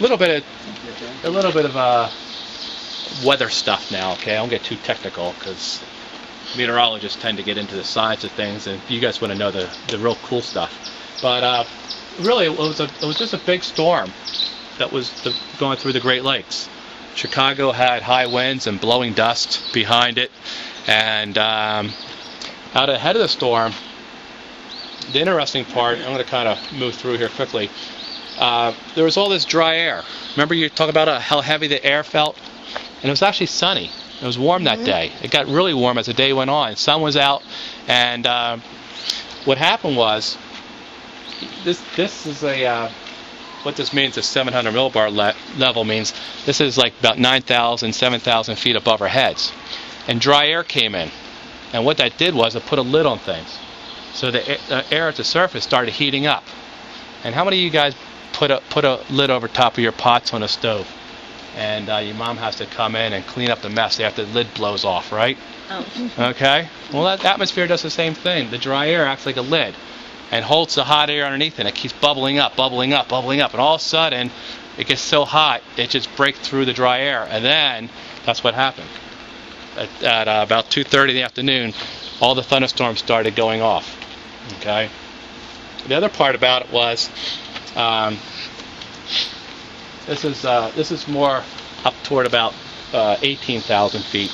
little bit of weather stuff now. Okay, I won't get too technical because meteorologists tend to get into the science of things, and you guys want to know the real cool stuff. But really, it was just a big storm that was going through the Great Lakes. Chicago had high winds and blowing dust behind it, and out ahead of the storm, the interesting part, I'm going to kind of move through here quickly, there was all this dry air. Remember you talked about how heavy the air felt? And it was actually sunny. It was warm that day. It got really warm as the day went on. The sun was out, and what happened was, this is a, what this means, a 700 millibar level means this is like about 9,000, 7,000 feet above our heads. And dry air came in. And what that did was it put a lid on things. So the air at the surface started heating up. And how many of you guys put a lid over top of your pots on a stove? And your mom has to come in and clean up the mess after the lid blows off, right? Oh. Okay? Well, that atmosphere does the same thing. The dry air acts like a lid and holds the hot air underneath, and it keeps bubbling up, bubbling up, bubbling up. And all of a sudden, it gets so hot, it just breaks through the dry air. And then, that's what happened. At about 2:30 in the afternoon, all the thunderstorms started going off. Okay? The other part about it was, this is more up toward about 18,000 feet.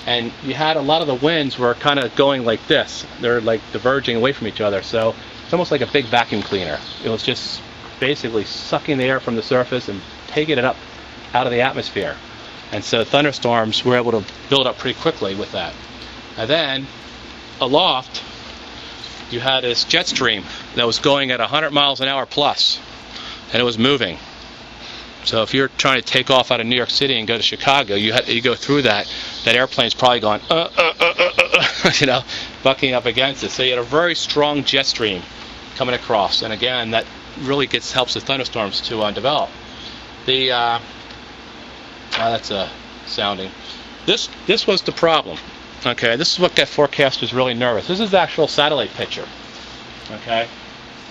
And you had a lot of the winds were kind of going like this. They're like diverging away from each other. So it's almost like a big vacuum cleaner. It was just basically sucking the air from the surface and taking it up out of the atmosphere. And so thunderstorms were able to build up pretty quickly with that. And then aloft, you had this jet stream that was going at 100 miles an hour plus, and it was moving. So if you're trying to take off out of New York City and go to Chicago, you go through that airplane's probably going, you know, bucking up against it. So you had a very strong jet stream coming across, and again, that really helps the thunderstorms to develop. That's sounding. This was the problem. Okay, this is what got forecasters really nervous. This is the actual satellite picture. Okay,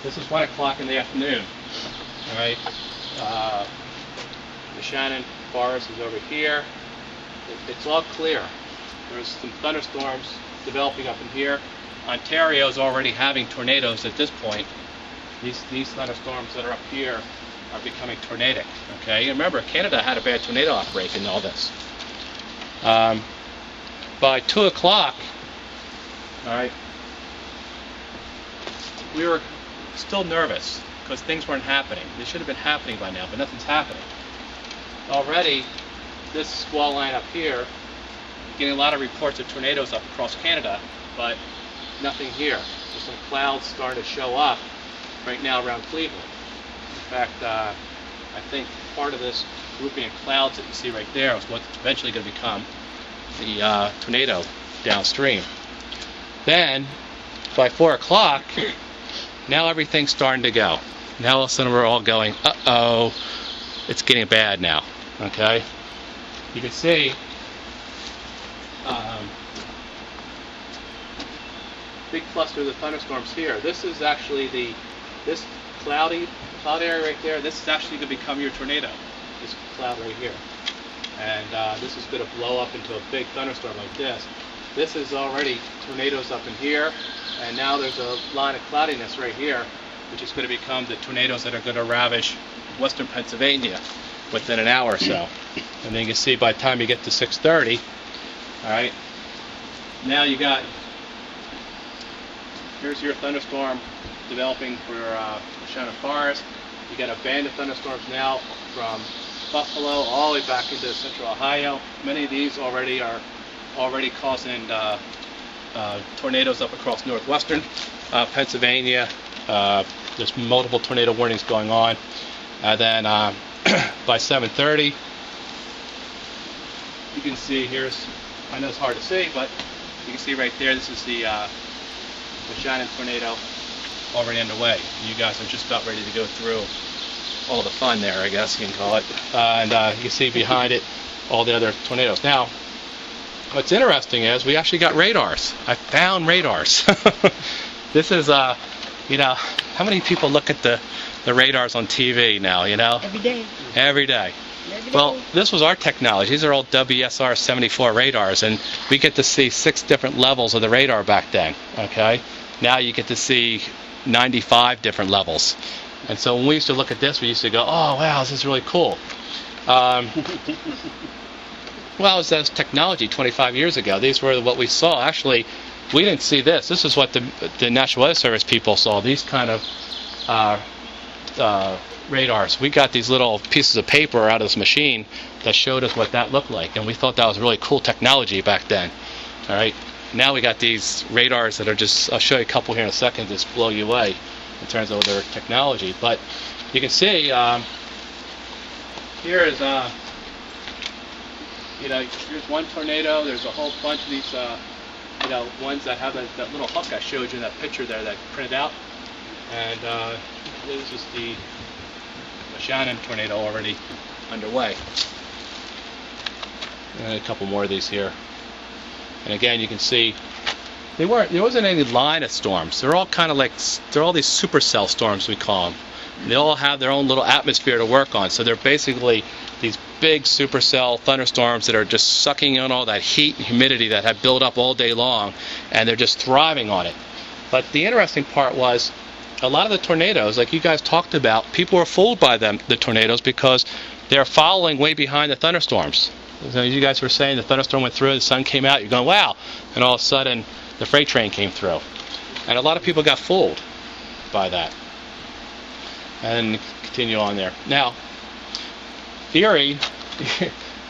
this is 1 o'clock in the afternoon. All right. The Shannon forest is over here. It's all clear. There's some thunderstorms developing up in here. Ontario is already having tornadoes at this point. These thunderstorms that are up here are becoming tornadic. Okay, and remember, Canada had a bad tornado outbreak in all this. By 2 o'clock, all right, we were still nervous because things weren't happening. They should have been happening by now, but nothing's happening. Already, this squall line up here, getting a lot of reports of tornadoes up across Canada, but nothing here. There's some clouds starting to show up right now around Cleveland. In fact, I think part of this grouping of clouds that you see right there is what's eventually going to become the tornado downstream. Then, by 4 o'clock, now everything's starting to go. Now all of a sudden we're all going, uh-oh, it's getting bad now. Okay? You can see big cluster of the thunderstorms here. This is actually this cloud area right there. This is actually going to become your tornado. This cloud right here. And this is going to blow up into a big thunderstorm like this. This is already tornadoes up in here, and now there's a line of cloudiness right here, which is going to become the tornadoes that are going to ravage western Pennsylvania within an hour or so. And then you can see by the time you get to 6:30, all right, now you got, here's your thunderstorm developing for Shannon Forest. You got a band of thunderstorms now from Buffalo all the way back into central Ohio. Many of these already are causing tornadoes up across northwestern Pennsylvania. There's multiple tornado warnings going on. And then by 7:30, you can see here's, I know it's hard to see, but you can see right there, this is the Shannon tornado already underway. You guys are just about ready to go through all the fun there, I guess you can call it. And you can see behind it all the other tornadoes. Now, what's interesting is we actually got radars. I found radars. This is You know, how many people look at the radars on TV now, you know? Every day. Every day. Well, this was our technology. These are all WSR 74 radars, and we get to see 6 different levels of the radar back then, okay? Now you get to see 95 different levels. And so when we used to look at this, we used to go, oh, wow, this is really cool. Well, it was technology 25 years ago. These were what we saw. Actually, we didn't see this. This is what the National Weather Service people saw, these kind of radars. We got these little pieces of paper out of this machine that showed us what that looked like, and we thought that was really cool technology back then. All right, now we got these radars that are just, I'll show you a couple here in a second, just blow you away in terms of their technology. But you can see here is you know, here's one tornado. There's a whole bunch of these you know, ones that have that little hook I showed you in that picture there that printed out. And this is the Shannon Tornado already underway. And a couple more of these here. And again, you can see there wasn't any line of storms. They're all kind of like, they're all these supercell storms, we call them. And they all have their own little atmosphere to work on. So they're basically these big supercell thunderstorms that are just sucking in all that heat and humidity that have built up all day long, and they're just thriving on it. But the interesting part was, a lot of the tornadoes, like you guys talked about, people were fooled by the tornadoes because they're following way behind the thunderstorms. So you guys were saying the thunderstorm went through, the sun came out, you're going, wow, and all of a sudden the freight train came through. And a lot of people got fooled by that. And continue on there. Now, Erie,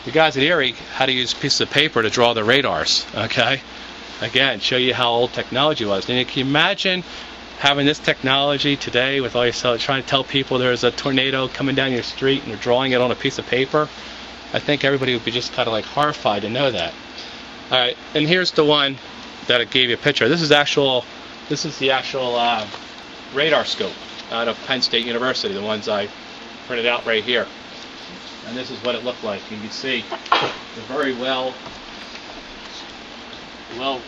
the guys at Erie had to use pieces of paper to draw the radars, okay? Again, show you how old technology was. And can you imagine having this technology today with all your trying to tell people there's a tornado coming down your street and you're drawing it on a piece of paper? I think everybody would be just kind of like horrified to know that. All right, and here's the one that I gave you a picture. This is the actual radar scope out of Penn State University, the ones I printed out right here. And this is what it looked like. You can see the very well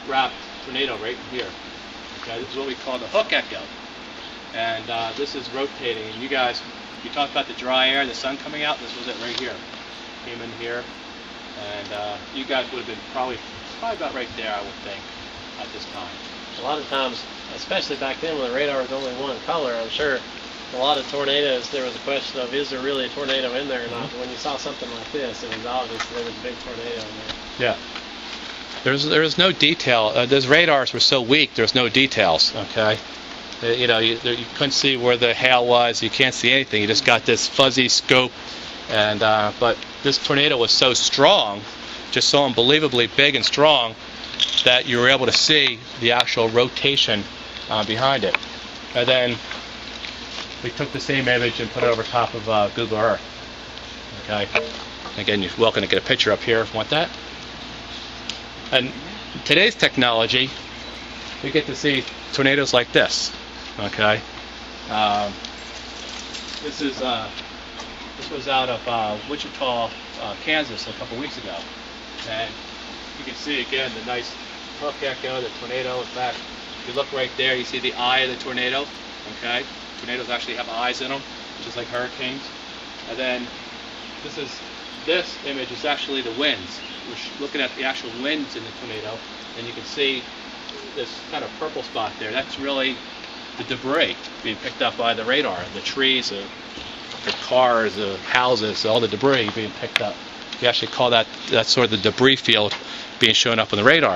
wrapped tornado right in here. Okay, this is what we call the hook echo. And this is rotating. And you guys, you talked about the dry air, the sun coming out. This was it right here. Came in here. And you guys would have been probably about right there, I would think, at this time. A lot of times, especially back then when the radar was only one color, I'm sure a lot of tornadoes, there was a question of, is there really a tornado in there or not? But when you saw something like this, it was obvious there was a big tornado in there. Yeah. There was no detail. Those radars were so weak, there's no details, okay? You know, you couldn't see where the hail was. You can't see anything. You just got this fuzzy scope. And but this tornado was so strong, just so unbelievably big and strong, that you were able to see the actual rotation behind it. And then we took the same image and put it over top of Google Earth. Okay. Again, you're welcome to get a picture up here if you want that. And today's technology, we get to see tornadoes like this. Okay. This was out of Wichita, Kansas, a couple weeks ago, and you can see again the nice hook echo, the tornado. In fact, if you look right there, you see the eye of the tornado. Okay. Tornadoes actually have eyes in them, just like hurricanes. And then this image is actually the winds. We're looking at the actual winds in the tornado, and you can see this kind of purple spot there. That's really the debris being picked up by the radar. The trees, the cars, the houses, all the debris being picked up. We actually call that sort of the debris field being shown up on the radar.